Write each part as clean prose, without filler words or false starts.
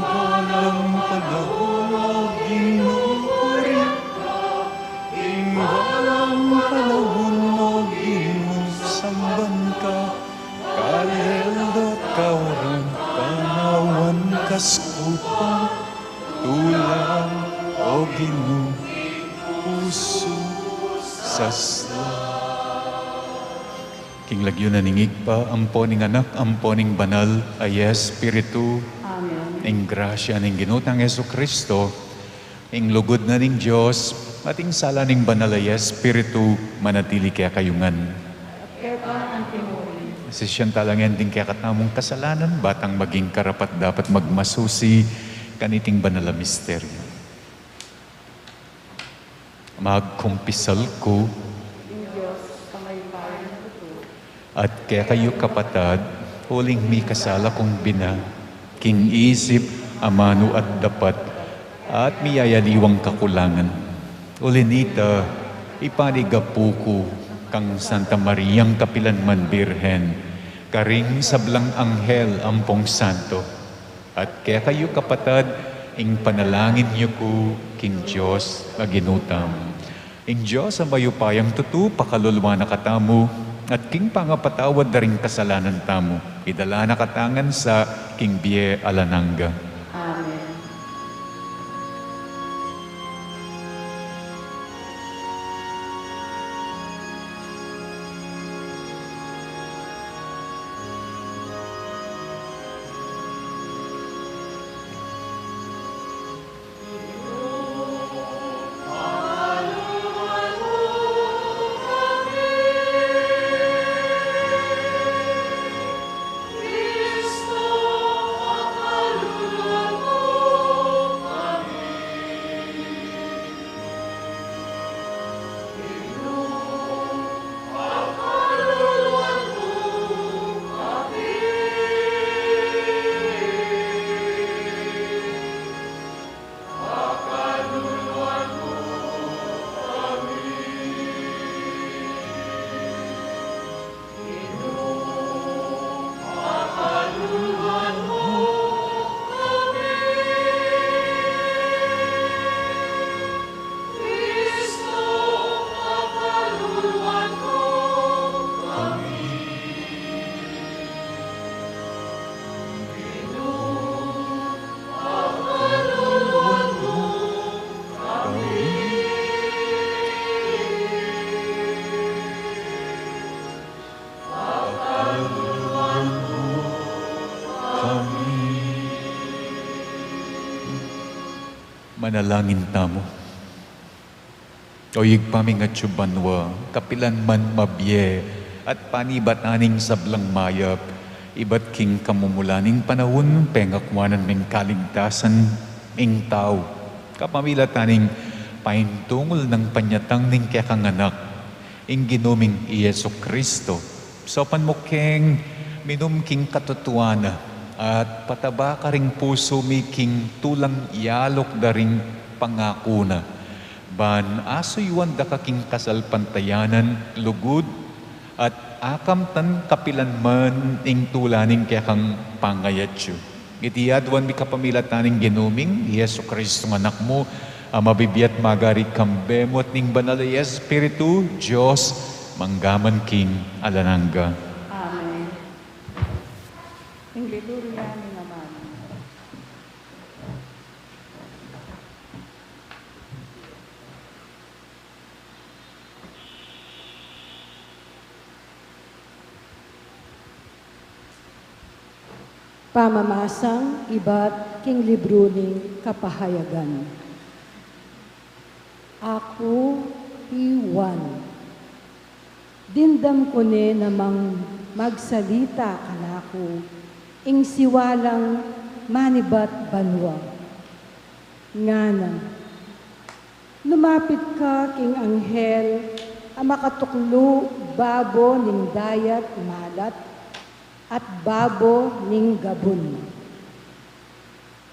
Walang panahon o ginupuri ka, walang panahon o ginusamban ka, kalelot kauran kanawan kaskupan, tulang o ginupuso sasla. King lagyo naningig pa, amponing anak, amponing banal, ay Espiritu, Amen. ing grasya ning ginutang Yesu Kristo, ing lugod na ning Diyos, ating sala ning banal ay Espiritu, manatili kaya kayungan. Eva Antimori. Sisyan talangan din kaya katamong kasalanan, batang maging karapat dapat magmasusi, kaniting banal na misteryo. Magkumpisal ko, Ing Diyos, kamaypayan na ito. at kaya kayo kapatad, huling may kasala kong bina, king isip, amano at dapat, at miyayaliwang kakulangan. Ulinita, ipanigapuko kang Santa Mariang Kapilanman Birhen, karing sablang anghel ampong santo. At kaya kayo kapatad, ing panalangin niyo ko, king Diyos, aginutam. Ing Diyos ang mayupayang tutu, pakalulwa na katamu, at king pangapatawad na rin kasalanan tamo, idala na katangan sa king Bie Alananga. Amen. Manalangin tamo. O yigpaming at subanwa, kapilan man mabye, at panibataning sablang mayap, iba't king kamumulaning panahon, pengakwanan ming kaligtasan, ing tao. Kapamilataning paintungol ng panyatang ning kakanganak, ing ginuming Yesu Kristo. Sopan mo keng minum king katutuana, at pataba ka ring puso mi king tulang ialok da ring pangako na. Ban asuywan da kaking kasal pantayanan, lugod, at akam tan kapilan man ing tulaning kaya kang pangayatyo. Itiyadwan mi kapamilataning ginuming, Yesu Kristo ng anak mo, mabibiyat magari kambemot ning banal na Espiritu, Diyos, manggaman king alananga. Amen. Ing liturya ni naman. Pamamasang iba't king libro ning kapahayagan. Ako, Iwan. Dindam ko ne namang magsalita kanako, ing siwalang manibat banwa. Ngana, lumapit ka king anghel, ang makatuklo babo ning dayat malat, at babo ning gabon.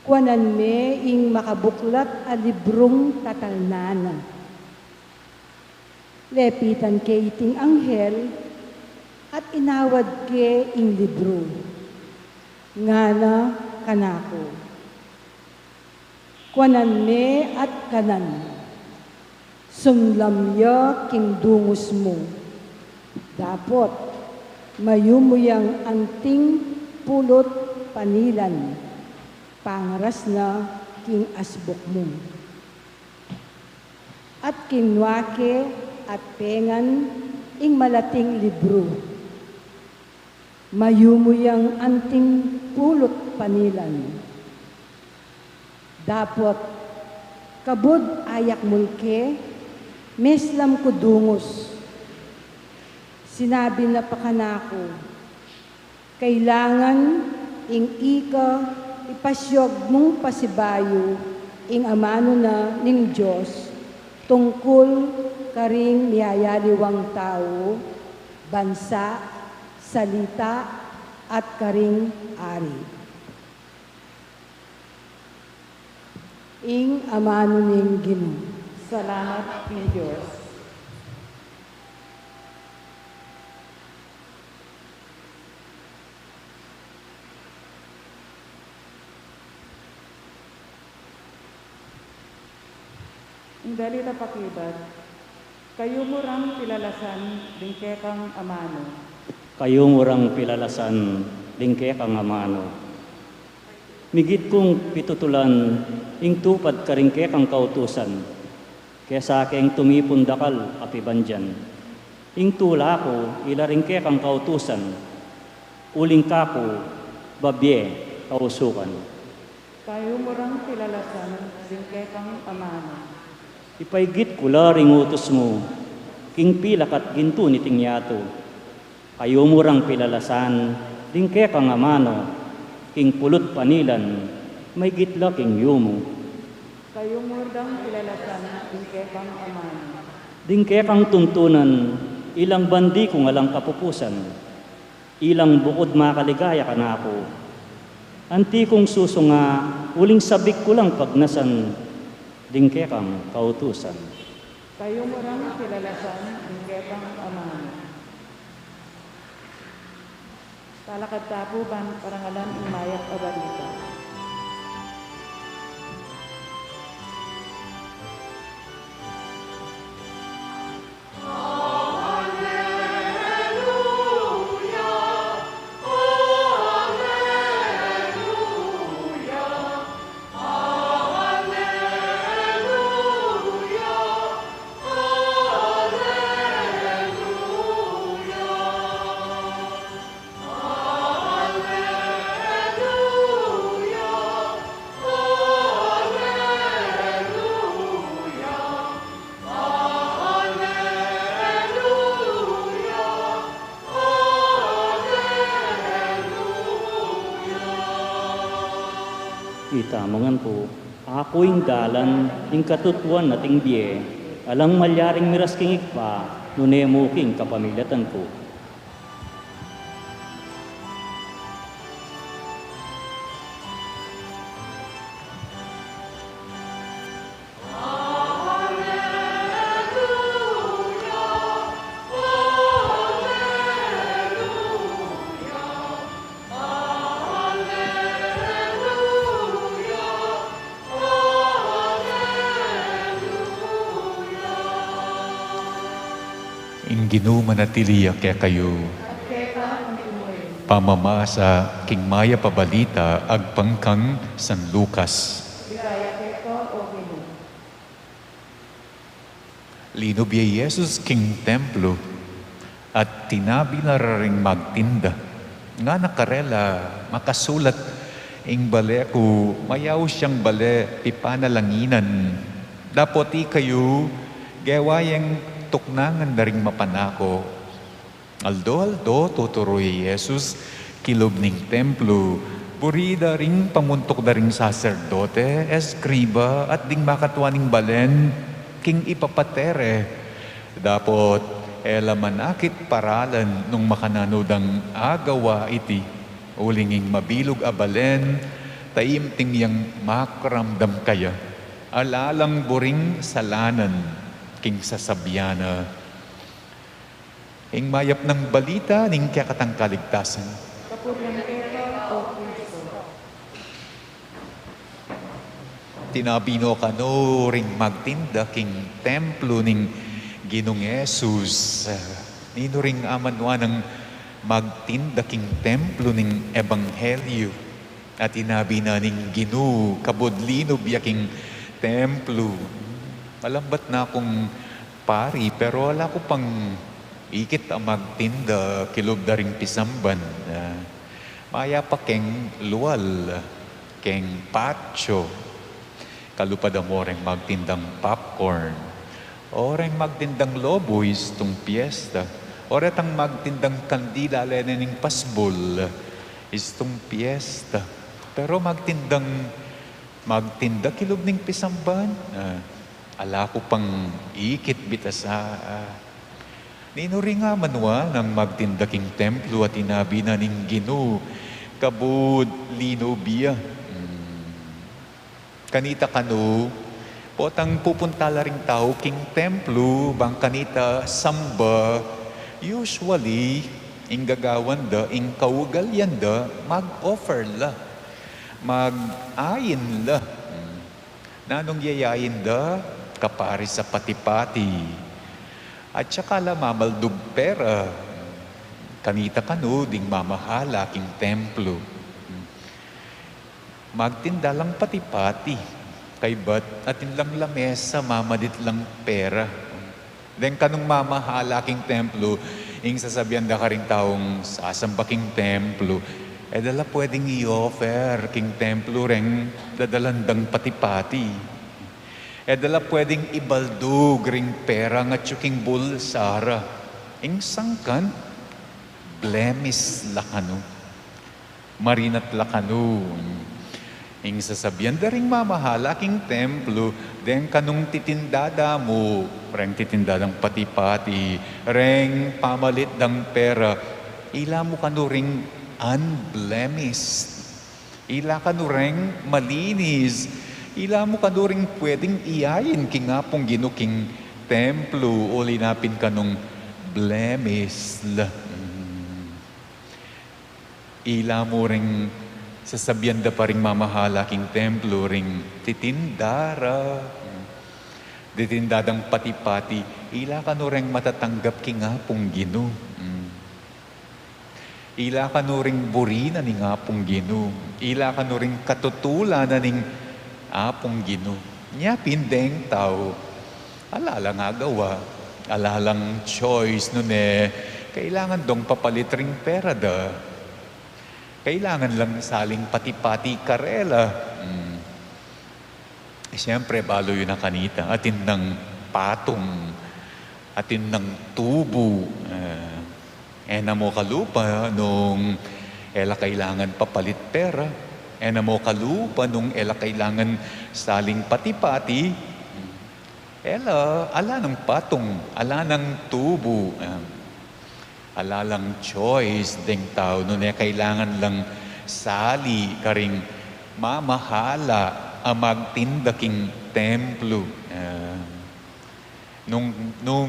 Kuanan me ing makabuklat a librong tatalnana. Lepitan ke iting anghel at inawad ke ing libro. Ngana kanako. Kwanan me at kanan. Sumlamya king dungos mo. Dapot, mayumuyang anting pulot panilan. Pangaras na king asbok mo. At kinwake at pengan ing malating libro. Mayumuyang anting pulot panilan. Dapot, kabod ayak mulke, meslam ko dungos. Sinabi na pakanako, kailangan ing ika ipasyog mong pasibayo ing amano na ning Diyos tungkol karing niyayaliwang tao, bansa, salita, at karing ari. Ing amano ning Ginoo. Salamat ng Diyos. Ang dalita pakibat, kayo mo rang pilalasan dingke kang amano. Kayo murang pilalasan, lingke kang amano. Migit kong pitutulan, ing tupad karingke kang kautusan, kaya sa aking tumipundakal apibandyan. Ing tula ko, ilaringke kang kautusan, uling kako, babye, kausukan. Kayo mo rang pilalasan dingke kang amano. Ipaigit ko laring utos mo, king pilak at ginto ni tingyato. Kayo murang pilalasan, lingke kang amano, king pulot panilan, may gitla king yumo. Kayo mo rang pilalasan dingke kang amano. Dingke kang tuntunan, ilang bandi kung alang kapupusan, ilang bukod makaligaya ka na ako. Anti kong susunga, uling sabik ko lang pagnasan, dingke kang kautusan. Kayo mo rang pilalasan dingke kang amano. Talakad tapuban parangalan ng mayak abalita. Itamangan po, ako'ing dalan, ing katutuan nating biye, alang malyaring miras king ikpa, nunemo king kapamilatan ko. In Ginoo manatiliya kaya kayo. Pamamasa king maya pabalita agpangkang San Lucas. Bigaya keto o Ginoo. Linob ye Jesus king templo at tinabi na ring magtinda. Nga nakarela makasulat ing bale ko mayaw siyang bale ipanalanginan. Dapoti kayo gawayang tuknangan na ring mapanako. Aldo, tuturoy Jesus, kilob ning templo, burida ring pamuntok na ring saserdote, eskriba, at ding makatwaning balen, king ipapatere. Dapot, manakit paralan nung makananodang agawa iti, ulinging mabilog abalen, taimting yang makramdam kaya, alalang buring salanan, king sasabyana. Ing mayap ng balita, ning kakatang kaligtasan. Kapuriang keto o Kristo. tinabino kano ring magtinda king templo ning Ginong Jesus. Nino ring amanwa ng magtinda king templo ning ebanghelyo. At inabi na ning Ginu, kabudlino biyaking templo. Malambat na akong pari, pero wala ko pang ikit ang magtinda, kilog da ring pisamban. Maya pa keng luwal, keng patio. Kalupad mo rin magtindang popcorn. O rin magtindang loboys tung piyesta. O rin tang magtindang kandila lenening pasbol istong piyesta. Pero magtinda kilog ning pisamban. Ala ko pang ikit bitasa. Nino rin nga manwa ng magtinda king templo at inabi na ning Ginu, kabud lino biya. Kanita kanu, potang pupunta la ring tao king templo, bang kanita samba, usually, ing gagawan da, ing kaugalyan da, mag-offer la. Mag-ayin la. Nanong yayayin da, kapari sa pati-pati. At saka la mamaldug pera. Kanita kanu, ding mamahala king templo. Magtinda lang pati-pati. Kay bat atin lang lamesa, mamadit lang pera. Then kanong mamahala king templo, ing sasabihan da ka rin taong sasamba king templo, dala pwedeng i-offer king templo ring dadalandang pati-pati. Dala pwedeng ibaldug ring pera nga tsuking bulsara. Ing sangkan, blemis lakano. Marinat lakano. Ing sasabihan da ring mamahala king templo, den kanong titindada mo, reng titindadang pati-pati, reng pamalit dang pera, ila mo kano ring unblemished. Ila kano ring malinis. Ila mo kano ring pwedeng iyayin kingapong ginuking templo o linapin kanong blemished. Ila mo ring sasabihan da pa ring mamahala king templo ring titindara. Ditindadang pati-pati, ila kano ring matatanggap kingapong Ginu. Ila ka no ring burina ning apong Ginu. Ila ka no ring katutula na ning apong Ginu. Nya pindeng tao. Alala nga gawa. Alalang choice nun kailangan dong papalit ring pera da. Kailangan lang saling pati-pati karela. Siyempre, balo yun na kanita. Atin ng patong. Atin ng tubo. Na mo kalupa nung ela kailangan papalit pera. Na mo kalupa nung ela kailangan saling pati-pati. Ala ng patong, ala ng tubo. Ala lang choice ding tao. Nung kailangan lang sali karing mamahala ang magtindaking templo. Nung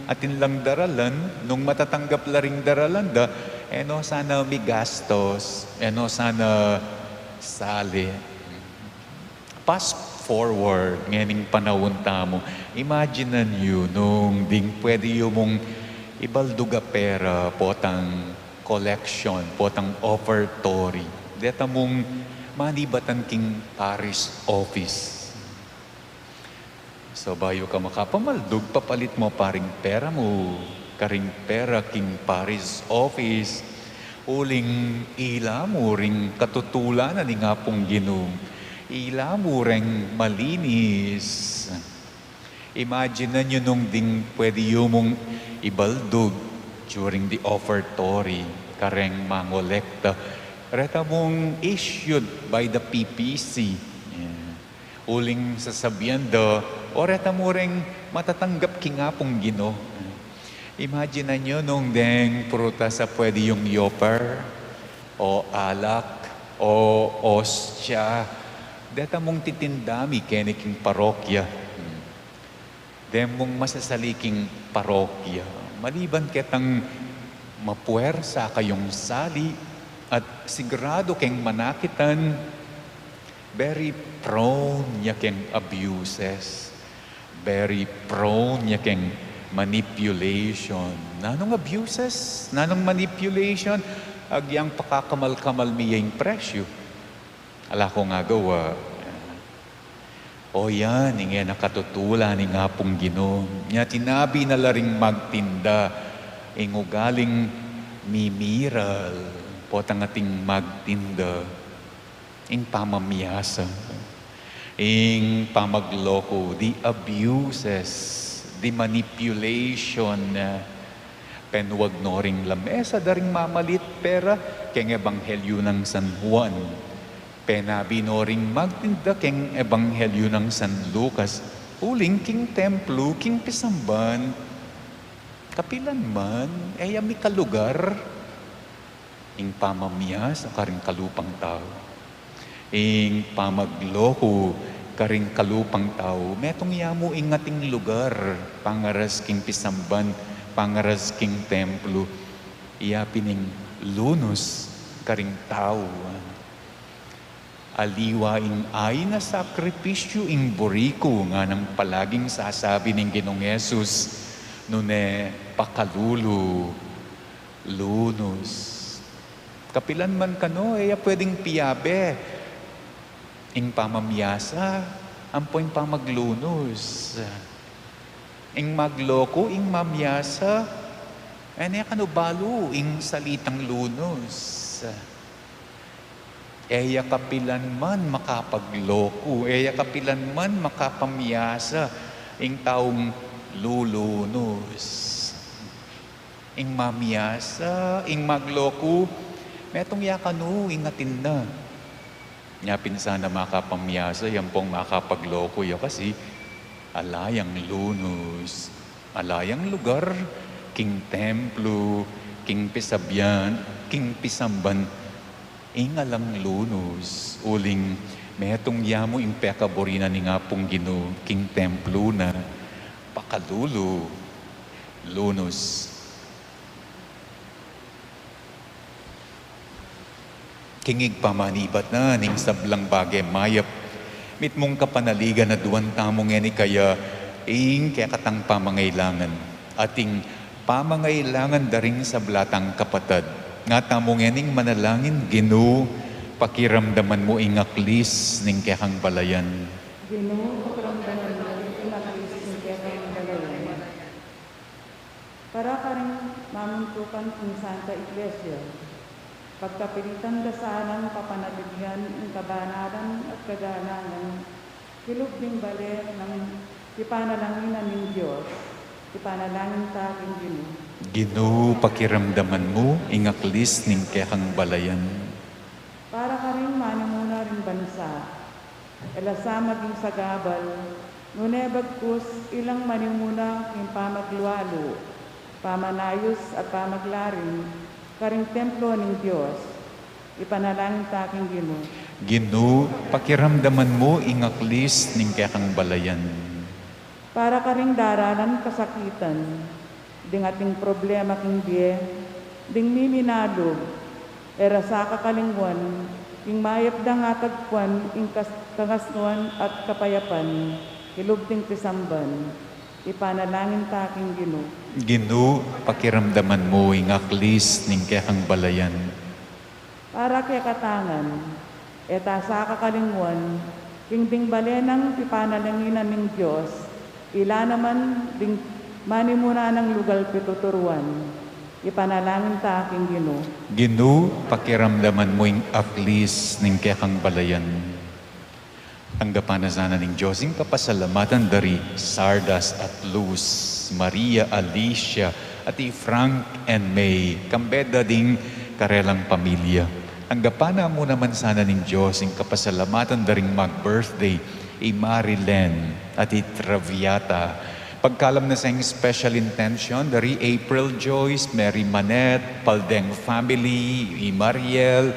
atin lang daralan, nung matatanggap la ring daralan da, sana may gastos, sana sali. Fast forward, ngayon panahon tamo, imagine nyo nung ding pwede yung mong ibalduga pera, potang collection, potang offertory. Deta mong manibatan king parish office. So bayo ka makapamaldug, papalit mo paring pera mo, karing pera king parish office, uling ila mo ring katutulan na ni nga pong Ginu, ila mo ring malinis. Imagine nyo nung ding pwede yung mong ibaldug during the offertory, kareng mangolekta, reta mong issued by the PPC. Uling sasabihan do, oreta mo rin matatanggap kingapong Gino. Imagine nyo nung deng prutas sa pwede yung yopper, o alak, o ostya. Deta mong titindami keniking parokya. Dem mong masasaliking parokya. Maliban ketang mapuwersa kayong sali at sigurado keng manakitan, very prone niya keng abuses, very prone niya keng manipulation. Nanong abuses? Nanong manipulation? Agyang pakakamal-kamal miyang presyo. Ala ko nga gawa. O yan, nga nakatutula ni nga pong Ginoo. Nga tinabi na laring magtinda, ingugaling mimiral, potang ating magtinda, ing pamamiyasa, ing pamagloko, the abuses, the manipulation, penwag no ring lamesa, daring mamalit pera, keng ebanghelyo ng San Juan, penabi no ring magtinda, keng ebanghelyo ng San Lucas, uling king templo, king pisamban, kapilan man, ayami kalugar, ing pamamiyas, karing kalupang tao. Ing pamagloko, karing kalupang tao, metong yamu ing ating lugar, pangaras king pisamban, pangaras king templo, iyapining lunos, karing tao. Aliwa ing ay na sakripisyo ing boriko, nga nang palaging sasabi ng Ginoong Yesus, nune pakalulu, lunos. Kapilan man kano, pwedeng piyabe, ing pamamiyasa, ampoing pamaglunos. Ing magloko, ing mamyasa, kano balo, ing salitang lunos. Kapilan man makapagloko, kapilan man makapamiyasa, ing taong lulunos. Ing mamiyasa, ing magloko, metong yakano, ing atinda. Nga pinsan na makapamiyasa, yan pong makapagloko ya kasi alayang lunos, alayang lugar, king templo, king pisabyan, king pisamban, ingalang lunos, uling metong yamo ing pekaborina ni nga pong Ginoo, king templo na pakalulu, lunos. Kingig pamanibat na ning sablang bagay mayap. Mit mong kapanaligan na duwan tamong ni kaya ing kaya katang pamangailangan. Ating pamangailangan daring sa blatang kapatad. Nga tamong ning manalangin, Ginoo, pakiramdaman mo ing aklis ning kaya kang balayan. Ginoo, pakiramdaman mo ing aklis ning kaya kang balayan. Para ka rin mamuntukan kung Santa Iglesia, pagkapilitan dasalan, papanatilihan, ang kabanalan at kagalangan, kilog ding bali ng ipanalangin ng Diyos, ipanalangin ta aking Ginoo. Ginoo, pakiramdaman mo, ingaklis ning kekang balayan. Para ka rin manamuna rin bansa, elasa maging sagabal, ngunebagkus ilang manimuna yung pamagluwalo, pamanayos at pamaglarin, karing templo ng Diyos, ipanalangin ta aking Ginoo. Ginoo, pakiramdaman mo ingaklis ning kekang balayan. Para ka ring daralan kasakitan, ding ating problema king diye, ding miminado, era sa kakalingwan, ing mayap da nga tagpuan, ing kangasnuan at kapayapan, hilog ding pisamban, ipanalangin ta aking Ginoo. Ginoo, pakiramdaman mo ingaklis ning kekang balayan. Para kay katangan, eta sa kakalingwan, king ding balenang ipanalanginan ng Diyos, ila naman ding manimuna ng lugal pituturuan, ipanalangin ta aking Ginoo. Ginoo, pakiramdaman mo ing aklis ning kekang balayan. Tanggapan na sana ning Diyos ing kapasalamatan dari Sardas at Luz, Maria, Alicia, at Frank and May, kambeda ding karelang pamilya. Tanggapan na mo naman sana ning Diyos ing kapasalamatan daring mag-birthday, Marilyn at Traviata. Pagkalam na sa ing special intention, dari April Joyce, Mary Manette, Paldeng family, Mariel,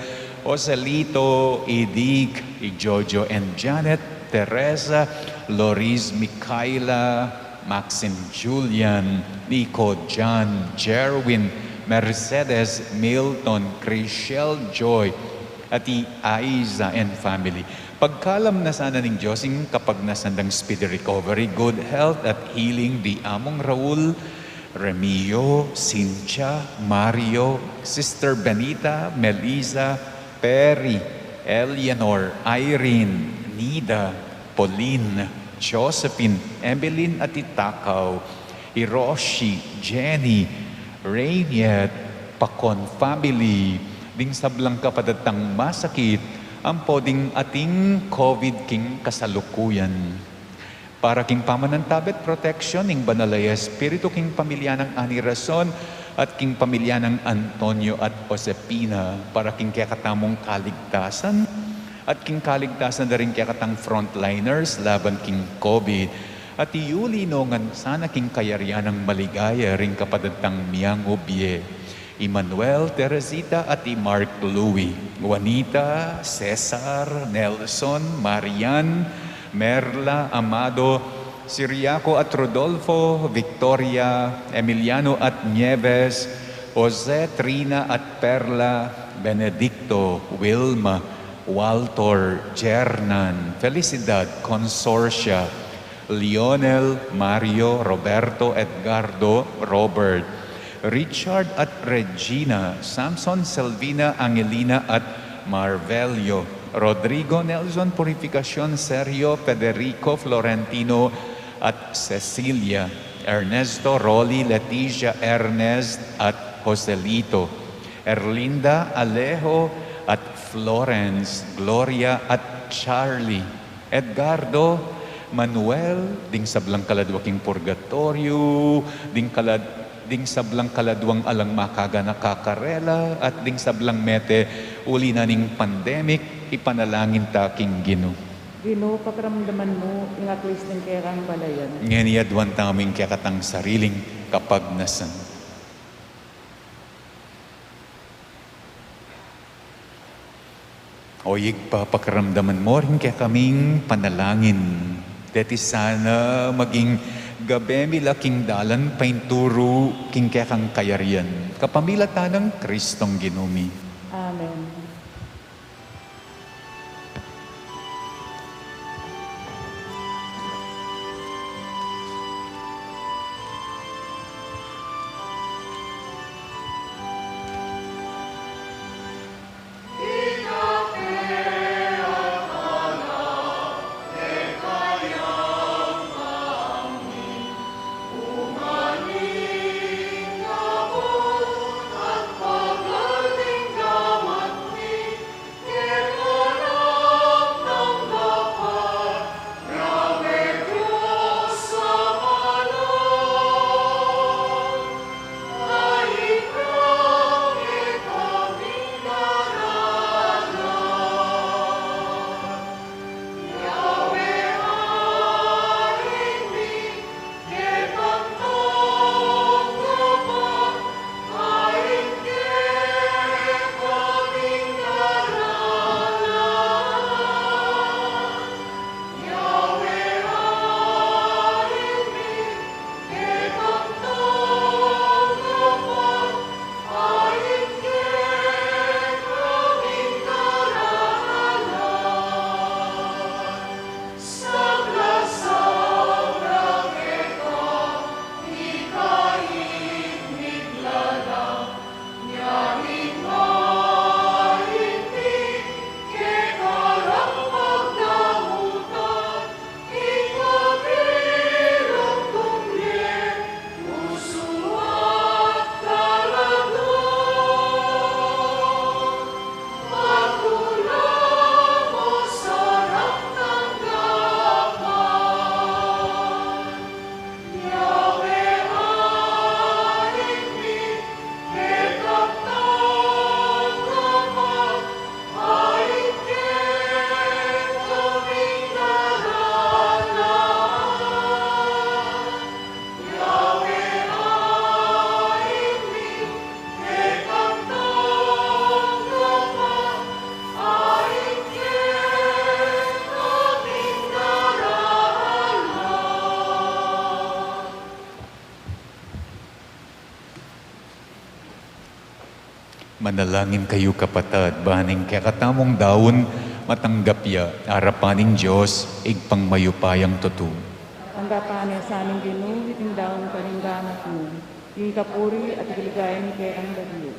Osalito, Idig, Jojo and Janet, Teresa, Loris, Micaela, Maxim Julian, Nico, John, Jerwin, Mercedes, Milton, Chriselle Joy, at Aiza and family. Pagkalam na sana ning Diyosing kapag nasandang speedy recovery, good health at healing di among Raul, Remio, Cynthia, Mario, Sister Benita, Melissa, Perry, Eleanor, Irene, Nida, Pauline, Josephine, Emeline at Itakaw, Hiroshi, Jenny, Rainiet, Pacon family, ding sablang kapadatang masakit, ang poding ating COVID king kasalukuyan. Para king pamanantabet protection, ing banalaya espiritu king pamilya ng Ani Rason at king pamilya ng Antonio at Josepina, para king kakatamong kaligtasan at king kaligtasan na rin kakatang frontliners laban king COVID. At iuli nongan sana king kayarian ng maligaya ring kapadatang miyang obye. Emmanuel, Teresita at Mark Louie, Juanita, Cesar, Nelson, Marian, Merla, Amado, Siriaco at Rodolfo, Victoria, Emiliano at Nieves, Jose, Trina at Perla, Benedicto, Wilma, Walter, Jernan, Felicidad, Consorcia, Lionel, Mario, Roberto, Edgardo, Robert, Richard at Regina, Samson, Selvina, Angelina at Marvelio, Rodrigo, Nelson, Purificacion, Sergio, Federico, Florentino at Cecilia, Ernesto, Rolly, Leticia, Ernest at Joselito, Erlinda, Alejo at Florence, Gloria at Charlie, Edgardo, Manuel, ding sablang kaladwaking purgatorio, ding sablang kaladwang alang makaga nakakarela, at ding sablang mete uli na ning pandemic, ipanalangin taking Ginoo. Ginoo, pakaramdaman mo, ingaklis ng kayang balayan. Nganiyadwan taming kakatang sariling kapag nasan. Oyig pa pakaramdaman mo rin kaya kaming panalangin. Deti sana maging gabi laking dalan painturo king kaya kang kayarian. Kapamilata ng Kristong Ginumi. Amen. Manalangin kayo kapatid, baning kakatamong daon, matanggap ya, arapaning Diyos, igpang mayupayang tutu. Anggapan niya sa aming ginulit ng daon karinggangat mo. Yung kapuri at iligaya ni kay ang daglo.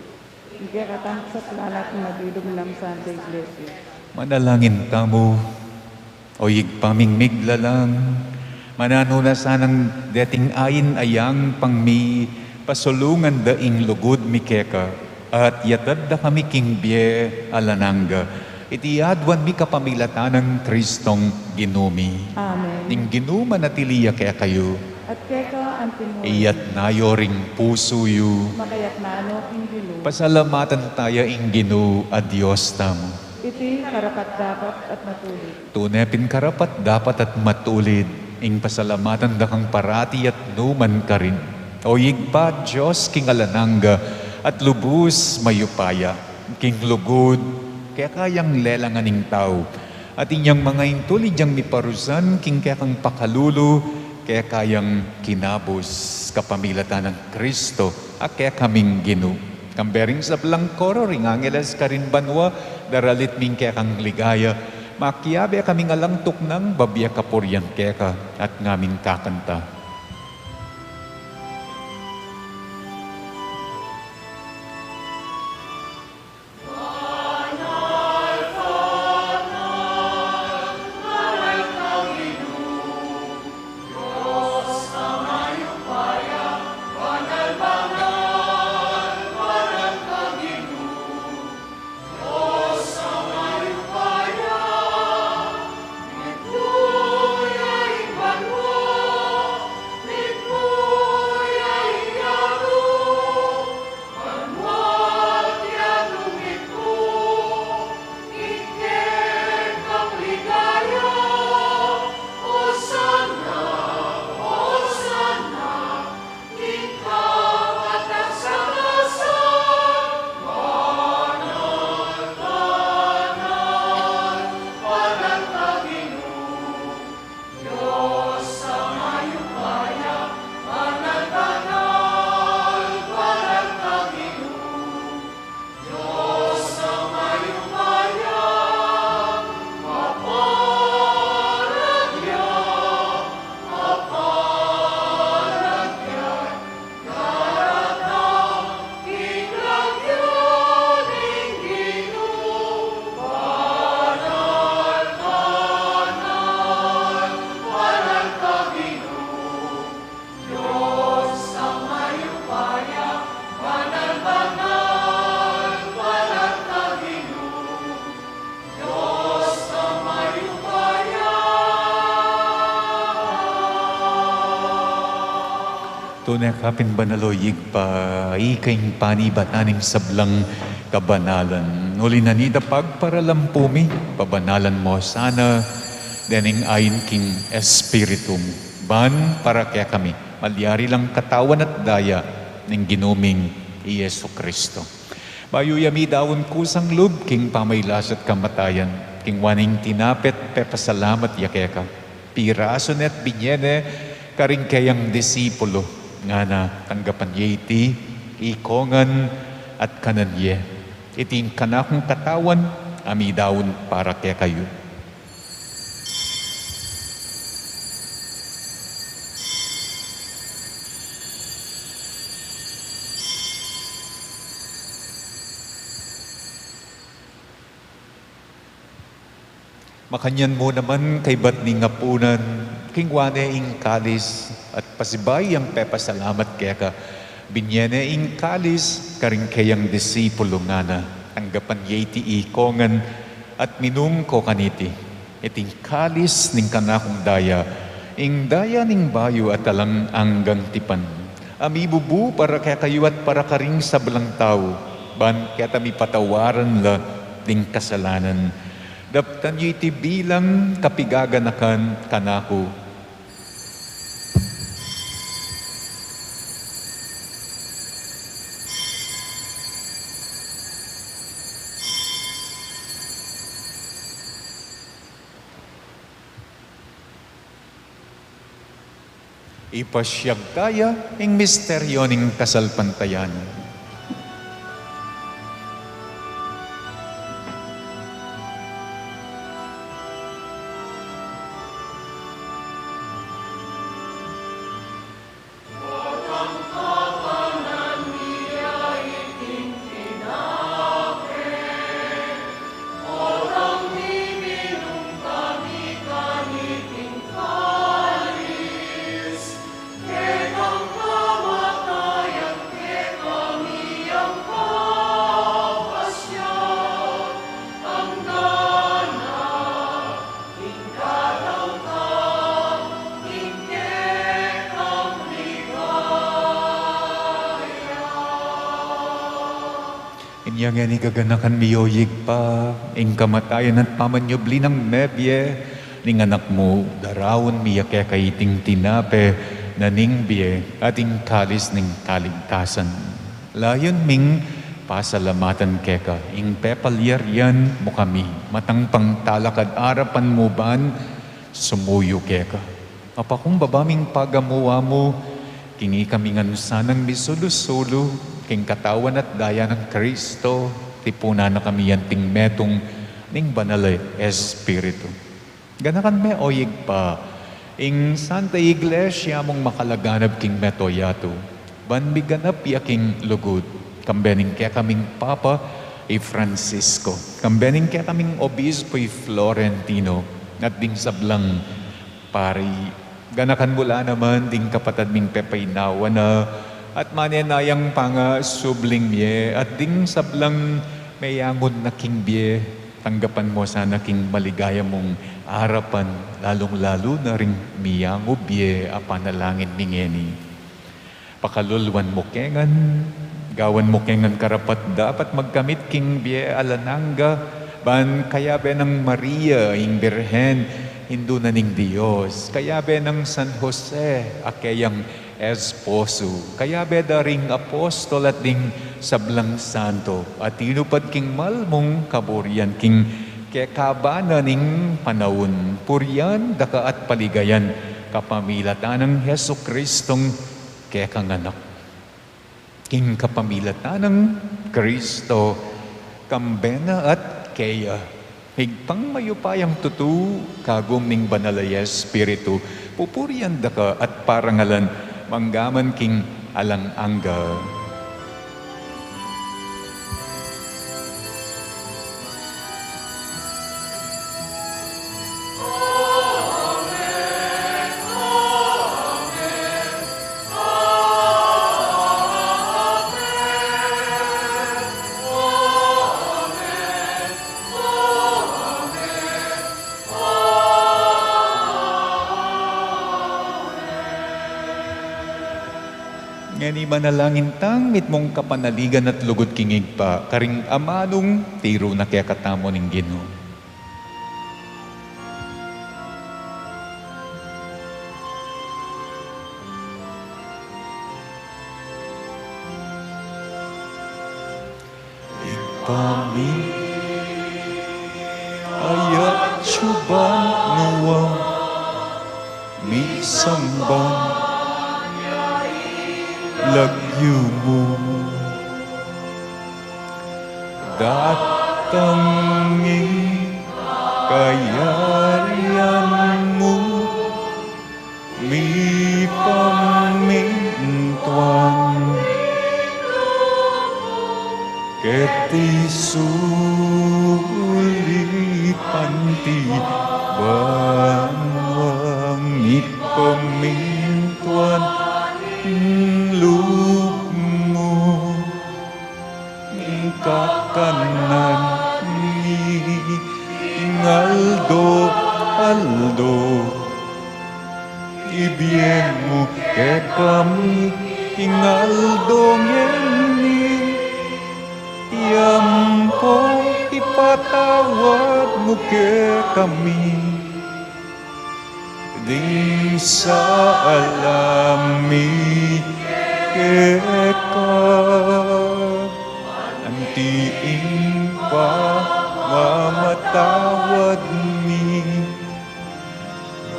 Yung kaya katang sa planet ng magidog ng Santa Iglesia. Manalangin tamo, o igpaming miglalang, manano na sanang dating ayin ayang pang mi pasulungan daing lugod mi keka, at yatad da kami king bie alananga, iti adwan mi kapamilatan ng Kristong ginumi. Amen. Ning ginuma na tiliya kaya kayo, At kaya ang tinuloy. iyat nayo ring puso yu, Makayak na ano ang dilo. pasalamatan tayo ing ginu a Diyos tamo. Iti karapat dapat at matuloy. Tunepin karapat dapat at matulid, ing pasalamatan da kang parati at numan ka rin. O yigpa Diyos king alananga, at lubus mayupaya, king lugod, kaya kayang lelanganing tao. At inyang mga intulid yang miparusan, king kaya kang pakalulu, kaya kayang kinabos kapamilatan ng Kristo, at kaya kaming ginu. Kambering sa Blancoro, ring angeles ka rin banwa, daralit ming kaya kang ligaya, makiyabe kaming alangtok ng babya kapuryan kaya ka, at ngamin kakanta. Tunay kapin banaloyig pa, ikaing panibataning sablang kabanalan. Uli na nida pagparalampumi, pabanalan mo sana, dening ayin king espiritum. Ban para kaya kami, malyari lang katawan at daya ng ginuming Yesu Kristo. Bayo yami dawon kusang lub, king pamaylas at kamatayan, king waning tinapet, pepasalamat yakeka. Piraso net binyene, karing kayang disipulo, nga na tanggapan iti, ikongan at kananye. Iting kanakong katawan, amidawon para kaya kayo. Makanyan mo naman kay ba't ni ngapunan, king wane ing kalis, at pasibay ang pepasalamat kaya ka, binyene ing kalis, karing kayang disipulo nga na, tanggapan yeti ikongan, at minung ko kaniti, iting kalis ning kanakong daya, ing daya ning bayo at alang anggang tipan, amibubu para kaya kayo at para karing sablang tao, ban kaya tami patawaran la, ding kasalanan, daptan yu iti bilang kapigaganakan kanako. Ipasyag kaya ing misteryo ning kasalpantayan. Yang yan igaganakan miyoyig pa, ing kamatayan at pamanyobli ng mebye, ning anak mo, darawon miya kaya kaiting tinape, naning biye, at ing kalis ning kaligtasan. Layon ming pasalamatan keka, ing pepalyar yan mo kami, matang pangtalakad arapan mo ban, sumuyo keka. Apakong babaming pagamuwa mo, kini kami nga sanang misulusulo, king katawan at daya ng Kristo, tipuna na kami yan ting metong ning banal Espiritu. Ganakan me oyig pa, ing Santa Iglesia mong makalaganap king metoyato, banbiganap yaking lugod, kambening kaya kaming Papa Francisco, kambening kaya kaming Obispo Florentino, at ding sablang pari. Ganakan mula naman ding kapatad ming Pepaynawa na at manenayang panga subling miye at ding sablang mayangon na king biye, tanggapan mo sana king maligaya mong harapan, lalong-lalo na ring miyango biye a panalangin mingeni. Pakalulwan mo kengan, gawan mo kengan karapat dapat magkamit king biye alananga, ban kaya be ng Maria, ing Birhen, Hindu na ning Diyos, kaya be ng San Jose, akayang esposo, kaya be daring apostol at ding sablang santo, at tinupad king malmong kaburian king kekabana ning panahon, puryan daka at paligayan, kapamilatan ng Heso Kristong kekanganak. King kapamilatan ng Kristo, kambena at keya, higpang mayupayang tutu, kagum ning banalay Espiritu, pupurian daka at parangalan, manggaman king alang-angga. Ngani manalangin tang mit mong kapanaligan at lugod kingig pa, karing amanong tiro na kaya katamo ning Ginoo. Igpami ayat syuban nawa misambang lagyo mo, datangin kayarian mo, mi pamintuan, keti sulipan ti banwang mi pamintuan, loob mo kakanan ni Aldo ibien mo ke kami Aldo ngeni yampo ipatawad mo ke kami ding sa alami keka antiin pa mamatawad mi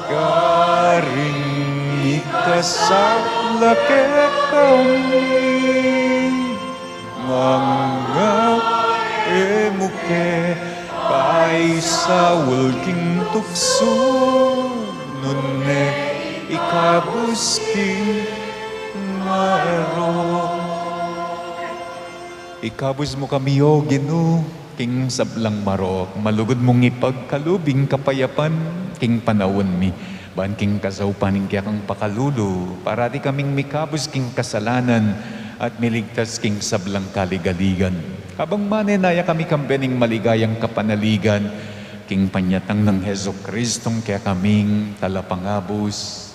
garing ikasakla kekami mga emuke paisawal king tukso nunne ikabuski maro. Ikabus mo kami o Ginoo, king sablang marok, malugod mong ipagkalubing kapayapan, king panawon mi, ban king kasaupaning kaya kang pakalulu, para di kaming mikabus king kasalanan, at miligtas king sablang kaligaligan. Habang manenaya kami kambening maligayang kapanaligan, king panyatang ng Heso Kristong kaya kaming talapangabos,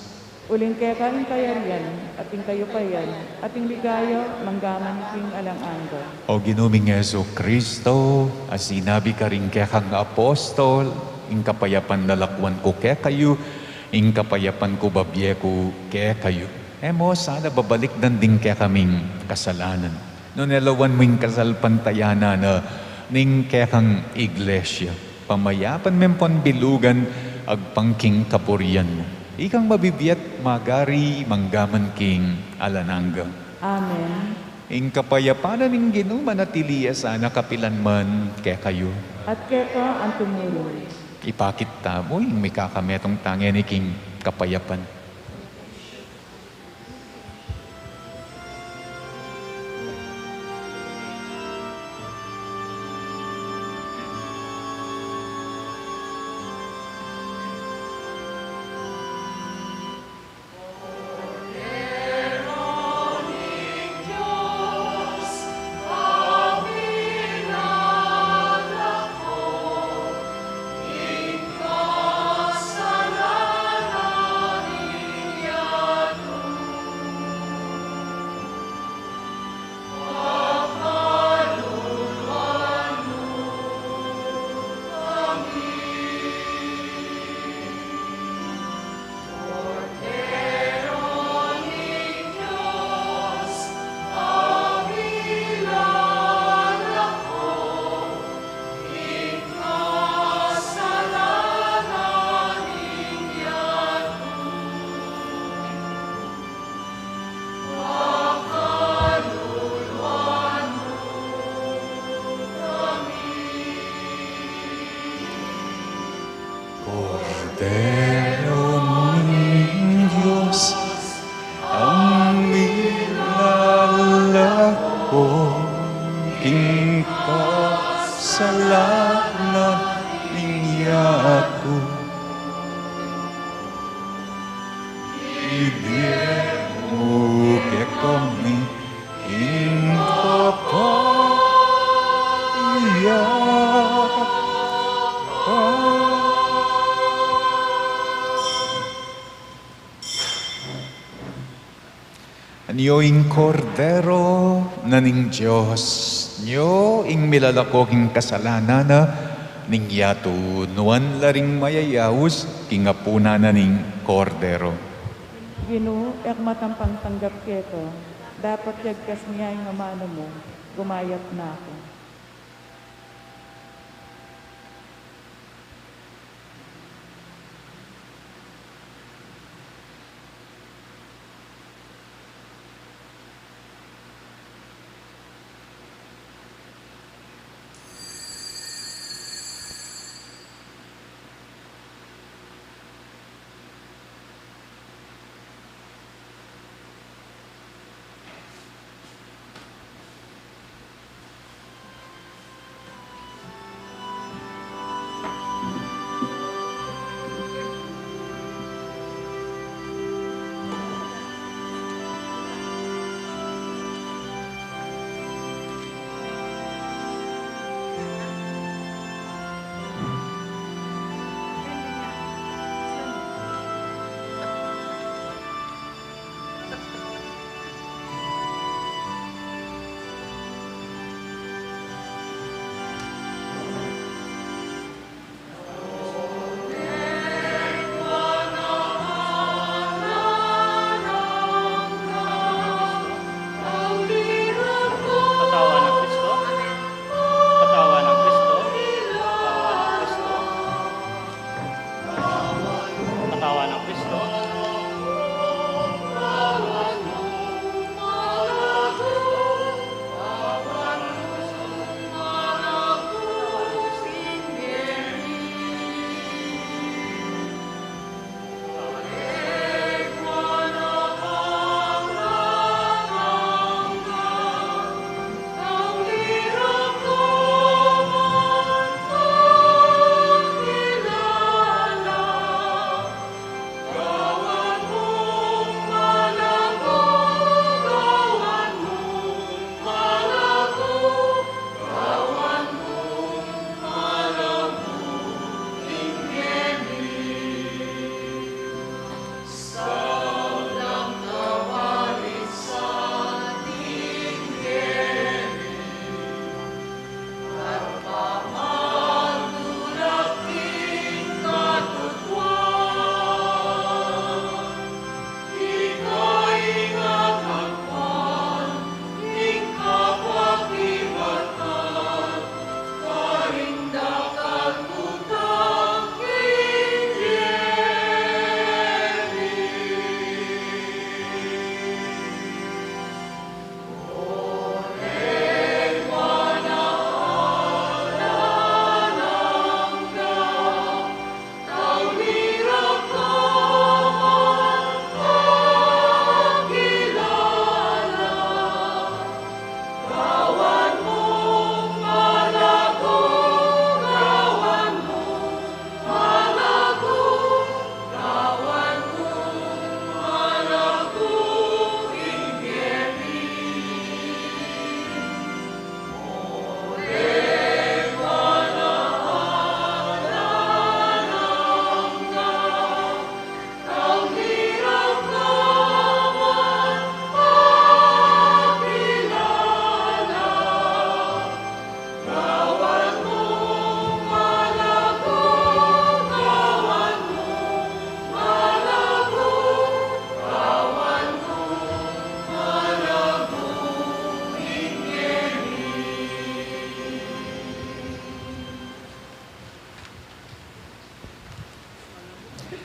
Uling kaya kain kayarian, ating kayo payan, ating ligaya, manggaman king alang angga. O ginuming Yeso Kristo, as sinabi ka rin kaya kang apostol, ing kapayapan nalakwan ko kaya kayo, ing kapayapan ko babye ko kaya kayo. Emo, sana babalik dan din kaya kaming kasalanan. No nelawan mo yung kasalpantayana na ning kaya kang iglesia. Pamayapan mempon bilugan agpangking kapurian mo. Ikang mabibiyat magari manggaman king alananga. Amen. Ing kapayapanan ning ginuman at iliya sana kapilan man kaya kayo. At kaya ka ang tumulong. Ipakit mo yung may kakametong tangyan ni king kapayapan. Corderong Diyos, ang nilalako, king kasalanan ninyato. Ibigay mo kay kami, king kapayapan. Niyo ing kordero na ning Diyos, niyo ing milalako king kasalanan na ning yato, nuan laring mayayawus king apuna na ning kordero. Ginoo, ek matampang tanggap keto. Dapat yagkas niya yung amano mo. Gumayat na ako.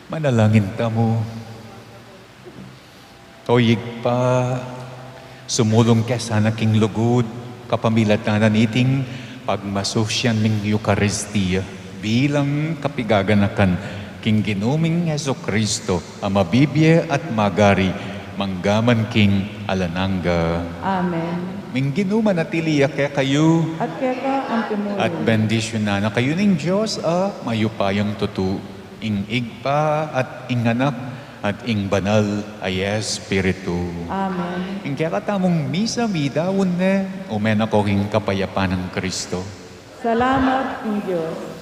Manalangin tamo. Toyig pa, sumulong ka sana king lugod, kapamilatanan iting pagmasosyan ming Eucharistia bilang kapigaganakan king ginuming Heso Kristo, ama Bibye at magari, manggaman king alananga. Amen. Ming ginuman at iliyak kaya kayo, At kaya ka ang tumuloy. at bendisyon na kayo ning Diyos, mayupayang tutu, ing igpa at ing anak, at ing banal ay Espiritu. Amen. Ing kaya katamong misa midawon ne, umen ako king kapayapaan ng Kristo. Salamat, King Diyos.